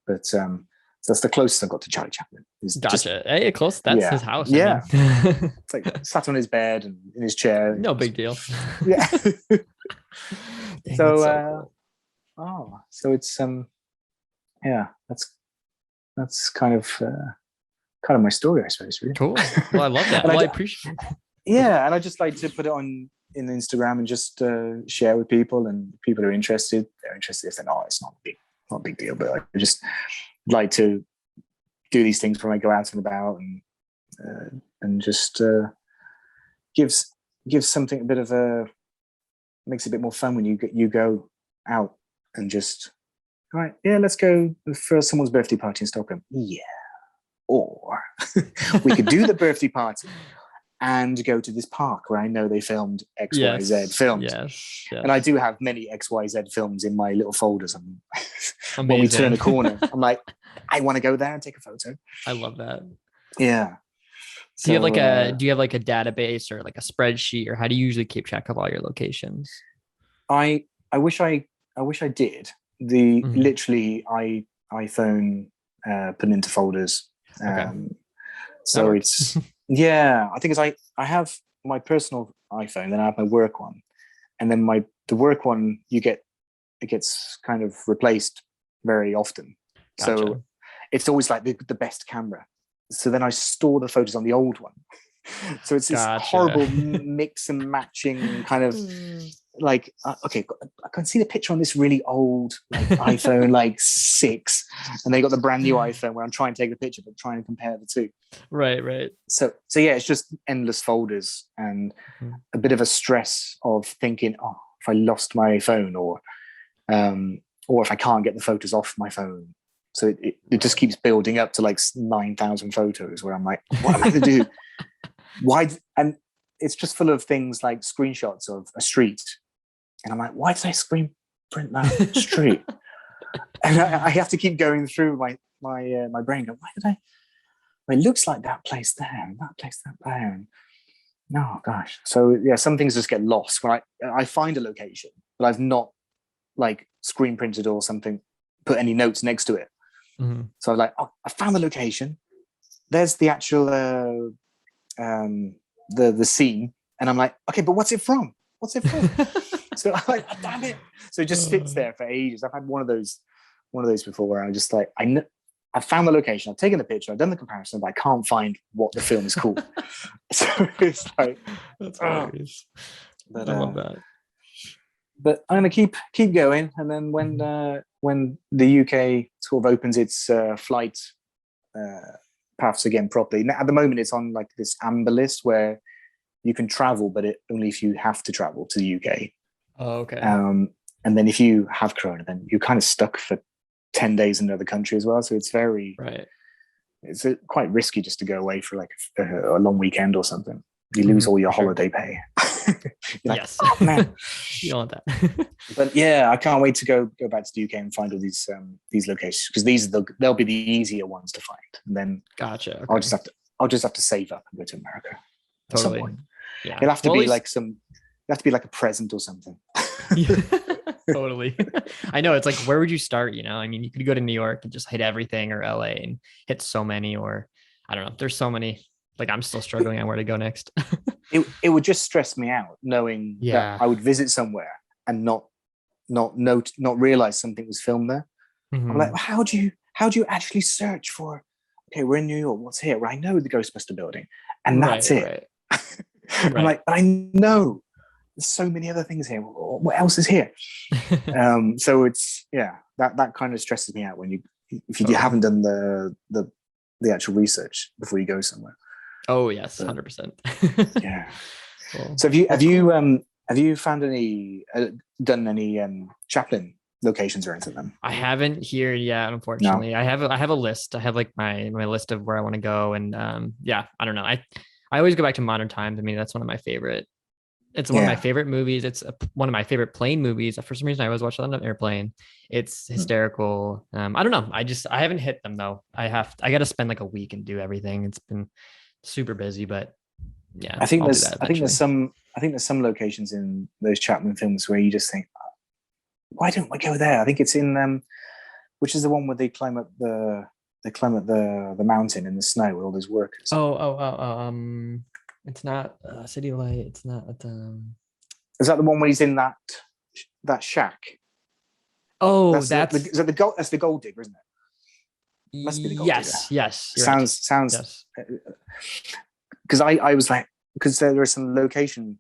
but so that's the closest I've got to Charlie Chaplin. Gotcha. Hey, close. That's his house. Yeah, it's like sat on his bed and in his chair. No big deal. Yeah. Dang, so cool. So it's that's kind of my story, I suppose. Really cool. Well, I love that. I appreciate it. Yeah, and I just like to put it on in Instagram and just share with people, and people are interested. They're interested if they're not. It's not a big deal, but I just like to do these things when I go out and about, and just gives something a bit of makes it a bit more fun when you go out and just, all right, yeah, let's go for someone's birthday party in Stockholm. Yeah. Or we could do the birthday party and go to this park where I know they filmed XYZ films. Yes. And I do have many XYZ films in my little folders. And when we turn a corner, I'm like, I want to go there and take a photo. I love that. Yeah. Do you have like a database or like a spreadsheet, or how do you usually keep track of all your locations? I wish I did. Literally iPhone put into folders. So it's I think it's I have my personal iPhone, then I have my work one, and then the work one it gets kind of replaced very often. Gotcha. So it's always like the best camera. So then I store the photos on the old one. So it's this horrible mix and matching kind of like, okay, I can see the picture on this really old iPhone, like 6, and they got the brand new iPhone where I'm trying to take the picture, but trying to compare the two. Right. So yeah, it's just endless folders and a bit of a stress of thinking, oh, if I lost my phone or if I can't get the photos off my phone. So it just keeps building up to like 9,000 photos where I'm like, what am I going to do? Why? And it's just full of things like screenshots of a street. And I'm like, why did I screen print that street? And I have to keep going through my brain. Go, why did I? Well, it looks like that place there and that place there. And oh gosh. So yeah, some things just get lost when I find a location, but I've not like screen printed or something, put any notes next to it. Mm-hmm. So I'm like, oh, I found the location. There's the actual the scene, and I'm like, okay, but what's it from? So I'm like, oh, damn it. So it just sits there for ages. I've had one of those before where I just like, I know I've found the location, I've taken the picture, I've done the comparison, but I can't find what the film is called. So it's like, That's hilarious. but, I love that. but I'm gonna keep going, and then when the UK sort of opens its flight paths again properly. Now, at the moment, it's on like this amber list where you can travel, but only if you have to travel to the UK. Oh, okay. And then if you have corona, then you're kind of stuck for 10 days in another country as well. So it's very right. It's quite risky just to go away for like a long weekend or something. You lose all your holiday pay. Yes. Oh, man. You don't want that. But yeah, I can't wait to go back to the UK and find all these locations, because they'll be the easier ones to find. And then gotcha. Okay. I'll just have to save up and go to America. At some point. Yeah. It'll have to be like a present or something. Totally. I know, it's like, where would you start? I mean, you could go to New York and just hit everything, or LA and hit so many, or I don't know. There's so many. Like, I'm still struggling on where to go next. It would just stress me out knowing that I would visit somewhere and not realize something was filmed there. Mm-hmm. I'm like, well, how do you actually search for? Okay, we're in New York. What's here? Well, I know the Ghostbuster building, and that's it. Right. I'm like, but I know there's so many other things here. What else is here? So it's that kind of stresses me out if you haven't done the actual research before you go somewhere. Oh yes, 100%. Yeah. Cool. So have you found any done any Chaplin locations or anything then? I haven't here yet, unfortunately. No. I have a list. I have like my list of where I want to go, and I don't know. I always go back to Modern Times. I mean, that's one of my favorite. It's one of my favorite movies. It's one of my favorite plane movies. For some reason, I always watch it on an airplane. It's hysterical. I don't know. I haven't hit them though. I got to spend like a week and do everything. It's been super busy, but yeah. I think there's some locations in those Chaplin films where you just think, why don't we go there? I think it's in which is the one where they climb up the mountain in the snow with all those workers. It's not City Light. It's not. Is that the one where he's in that shack? Oh, that's the gold digger, isn't it? Must be the gold digger. Yes. Sounds. Because I was like, because there are some location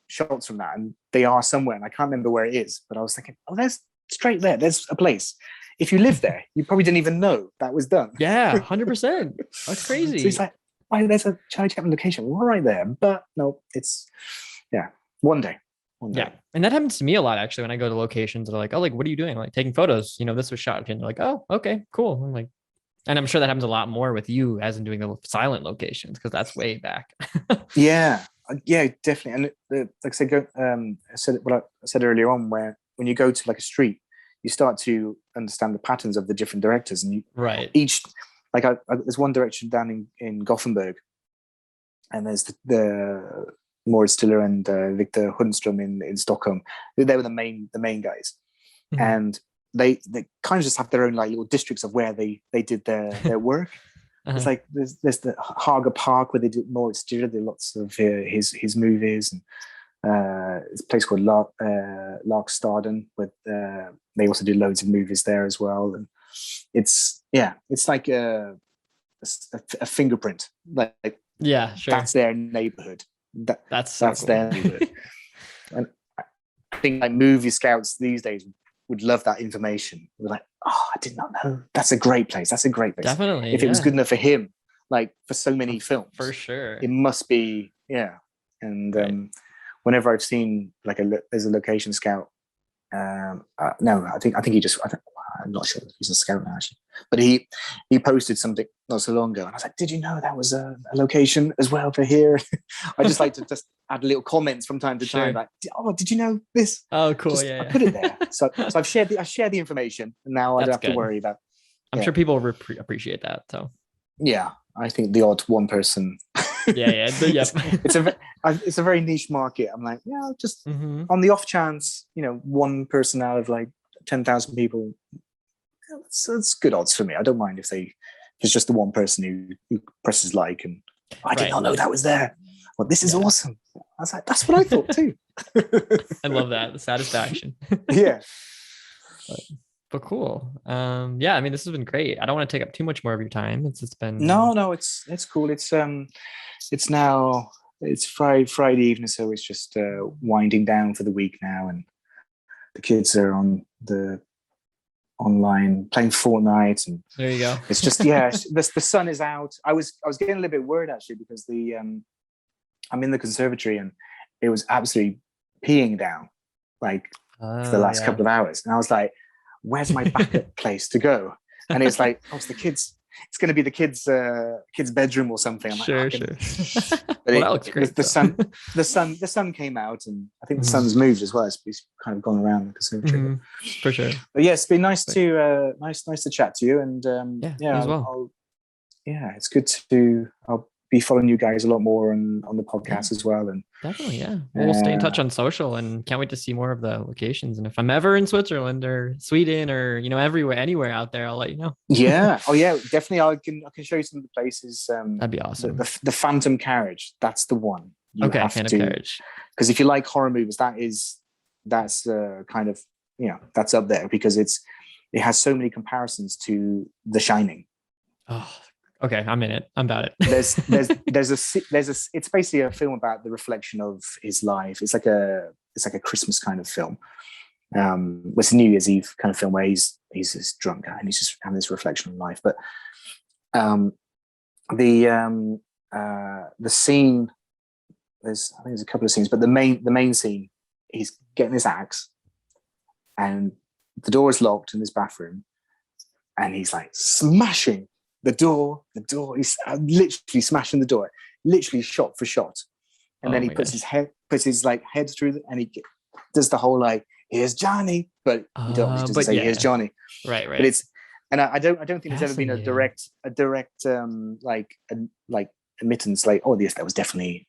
shots from that, and they are somewhere, and I can't remember where it is, but I was thinking, oh, there's straight there. There's a place. If you live there, you probably didn't even know that was done. Yeah, 100%. That's crazy. So it's like, why there's a Charlie Chaplin location right there, but no, it's one day. Yeah, and that happens to me a lot actually when I go to locations that are like, oh, like, what are you doing? I'm like, taking photos. This was shot, and they're like, oh, okay, cool. I'm like, and I'm sure that happens a lot more with you as in doing the silent locations, because that's way back. yeah, definitely. And like I said earlier on, where when you go to like a street, you start to understand the patterns of the different directors, and each. Like there's one direction down in Gothenburg, and there's the Moritz Stiller and Victor Hundström in Stockholm. They were the main guys, and they kind of just have their own like little districts of where they did their work. It's like there's the Haga Park where they did Moritz Stiller. There are lots of his movies, and it's a place called Larkstaden, where they also did loads of movies there as well. And it's like a fingerprint. Like sure. That's their neighborhood. That's their neighborhood. And I think like movie scouts these days would love that information. We're like, oh, I did not know. That's a great place. Definitely. If it was good enough for him, like for so many films, for sure, it must be. Yeah. And whenever I've seen like there's a location scout. No, I think I'm not sure if he's a scout now actually, but he posted something not so long ago, and I was like, "Did you know that was a location as well for here?" I just like to just add little comments from time to time, like, "Oh, did you know this?" Oh, cool! I put it there, so I've shared the information, and now I don't have to worry about. I'm sure people appreciate that. So yeah, I think the odd one person. It's a very niche market. I'm like, just on the off chance, one person out of like 10,000 people, it's good odds for me. I don't mind if it's just the one person who presses like, and I did not know that was there. Well, this is awesome. I was like, that's what I thought too. I love that, the satisfaction. Yeah. But cool. Yeah, I mean, this has been great. I don't want to take up too much more of your time. It's been No, it's cool. It's now it's Friday evening, so it's just winding down for the week now, and the kids are on the online playing Fortnite, and there you go. it's just yeah, the sun is out. I was getting a little bit worried actually because I'm in the conservatory and it was absolutely peeing down like for the last couple of hours, and I was like, where's my backup place to go? And it's like, oh, it's the kids. It's going to be the kids' bedroom or something. I'm like, sure. But Well, that looks great. The sun came out, and I think the sun's moved as well. It's kind of gone around the conservatory. For sure. But yeah, it's been nice to chat to you, and yeah, as well. It's good to. I'll be following you guys a lot more on the podcast as well, and definitely, yeah. We'll stay in touch on social, and can't wait to see more of the locations. And if I'm ever in Switzerland or Sweden or anywhere out there, I'll let you know. Yeah. Oh yeah, definitely. I can show you some of the places. That'd be awesome. The Phantom Carriage. That's the one. Phantom Carriage. Because if you like horror movies, that's kind of that's up there because it has so many comparisons to The Shining. Oh. Okay, I'm in it. I'm about it. It's basically a film about the reflection of his life. It's like a Christmas kind of film. It's a New Year's Eve kind of film where he's this drunk guy and he's just having this reflection on life. But the scene, I think there's a couple of scenes, but the main scene, he's getting his axe and the door is locked in this bathroom and he's like smashing the door, he's literally smashing the door, literally shot for shot. And then he puts his head through and he does the whole like, here's Johnny, but he doesn't say here's Johnny. Right. But I don't think there's ever been a direct admittance like, oh yes, that was definitely,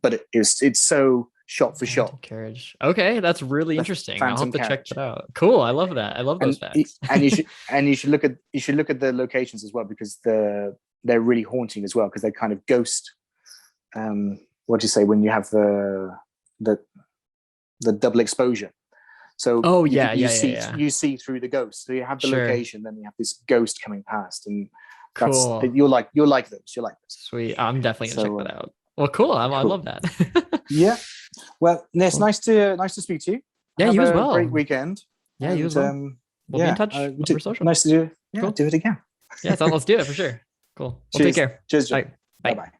but it's so shot for shot. Carriage. Okay, that's really interesting. I'll have to check that out. Cool. I love that. I love those facts. You should look at the locations as well because they're really haunting as well because they kind of ghost. What do you say when you have the double exposure? So you see through the ghost. So you have the location, then you have this ghost coming past, and cool. You'll like those. Sweet. I'm definitely gonna check that out. Well, cool. I love that. Yeah. Well, it's nice to speak to you. Yeah, you as well. Great weekend. Yeah, you as well. We'll be in touch over social. Nice to do it. Yeah, cool. Do it again. Yeah, so let's do it for sure. Cool. Well, take care. Cheers. Bye. Bye.